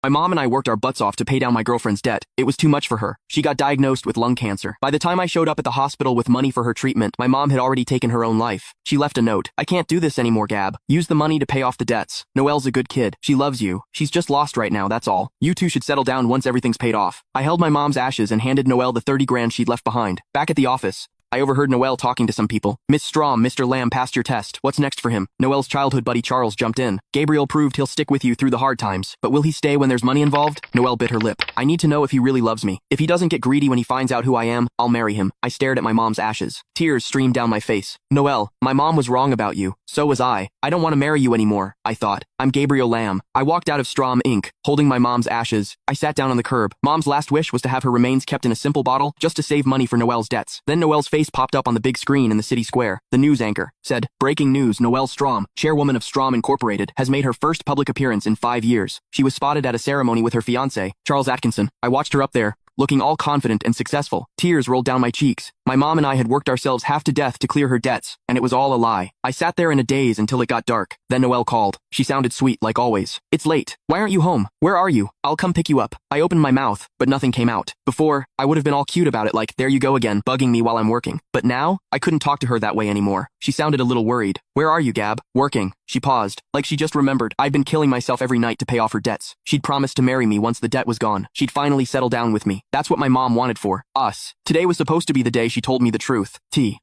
My mom and I worked our butts off to pay down my girlfriend's debt. It was too much for her. She got diagnosed with lung cancer. By the time I showed up at the hospital with money for her treatment, my mom had already taken her own life. She left a note. I can't do this anymore, Gab. Use the money to pay off the debts. Noelle's a good kid. She loves you. She's just lost right now, that's all. You two should settle down once everything's paid off. I held my mom's ashes and handed Noelle the 30 grand she'd left behind. Back at the office, I overheard Noelle talking to some people. Miss Strom, Mr. Lamb passed your test. What's next for him? Noelle's childhood buddy Charles jumped in. Gabriel proved he'll stick with you through the hard times. But will he stay when there's money involved? Noelle bit her lip. I need to know if he really loves me. If he doesn't get greedy when he finds out who I am, I'll marry him. I stared at my mom's ashes. Tears streamed down my face. Noelle, my mom was wrong about you. So was I. I don't want to marry you anymore, I thought. I'm Gabriel Lamb. I walked out of Strom Inc., holding my mom's ashes. I sat down on the curb. Mom's last wish was to have her remains kept in a simple bottle, just to save money for Noelle's debts. Then Noelle's face popped up on the big screen in the city square. The news anchor said, "Breaking news, Noelle Strom, chairwoman of Strom Incorporated, has made her first public appearance in 5 years. She was spotted at a ceremony with her fiancé, Charles Atkinson. I watched her up there, looking all confident and successful. Tears rolled down my cheeks. My mom and I had worked ourselves half to death to clear her debts, and it was all a lie. I sat there in a daze until it got dark. Then Noelle called. She sounded sweet, like always. It's late. Why aren't you home? Where are you? I'll come pick you up. I opened my mouth, but nothing came out. Before, I would have been all cute about it like, there you go again, bugging me while I'm working. But now, I couldn't talk to her that way anymore. She sounded a little worried. Where are you, Gab? Working. She paused, like she just remembered. I'd been killing myself every night to pay off her debts. She'd promised to marry me once the debt was gone. She'd finally settle down with me. That's what my mom wanted for us. Today was supposed to be the day she told me the truth.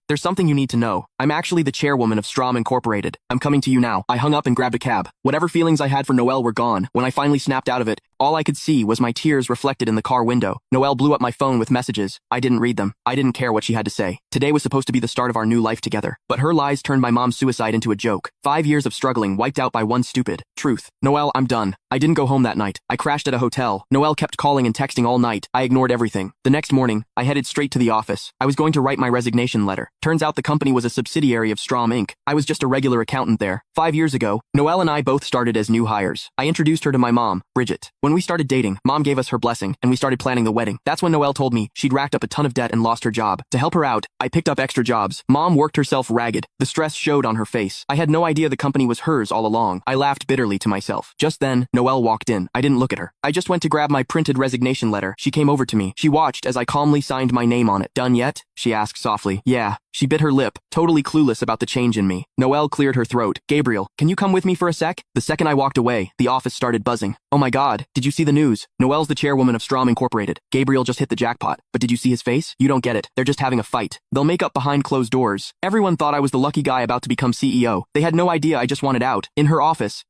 There's something you need to know. I'm actually the chairwoman of Strom Incorporated. I'm coming to you now. I hung up and grabbed a cab. Whatever feelings I had for Noelle were gone. When I finally snapped out of it, all I could see was my tears reflected in the car window. Noelle blew up my phone with messages. I didn't read them. I didn't care what she had to say. Today was supposed to be the start of our new life together. But her lies turned my mom's suicide into a joke. 5 years of struggling wiped out by one stupid truth. Noelle, I'm done. I didn't go home that night. I crashed at a hotel. Noelle kept calling and texting all night. I ignored everything. The next morning, I headed straight to the office. I was going to write my resignation letter. Turns out the company was a subsidiary of Strom Inc. I was just a regular accountant there. 5 years ago, Noelle and I both started as new hires. I introduced her to my mom, Bridget. When we started dating, Mom gave us her blessing, and we started planning the wedding. That's when Noelle told me she'd racked up a ton of debt and lost her job. To help her out, I picked up extra jobs. Mom worked herself ragged. The stress showed on her face. I had no idea the company was hers all along. I laughed bitterly to myself. Just then, Noelle walked in. I didn't look at her. I just went to grab my printed resignation letter. She came over to me. She watched as I calmly signed my name on it. Done yet? She asked softly. Yeah. She bit her lip, totally clueless about the change in me. Noelle cleared her throat. Gabriel, can you come with me for a sec? The second I walked away, the office started buzzing. Oh my god, did you see the news? Noelle's the chairwoman of Strom Incorporated. Gabriel just hit the jackpot. But did you see his face? You don't get it. They're just having a fight. They'll make up behind closed doors. Everyone thought I was the lucky guy about to become CEO. They had no idea I just wanted out. In her office,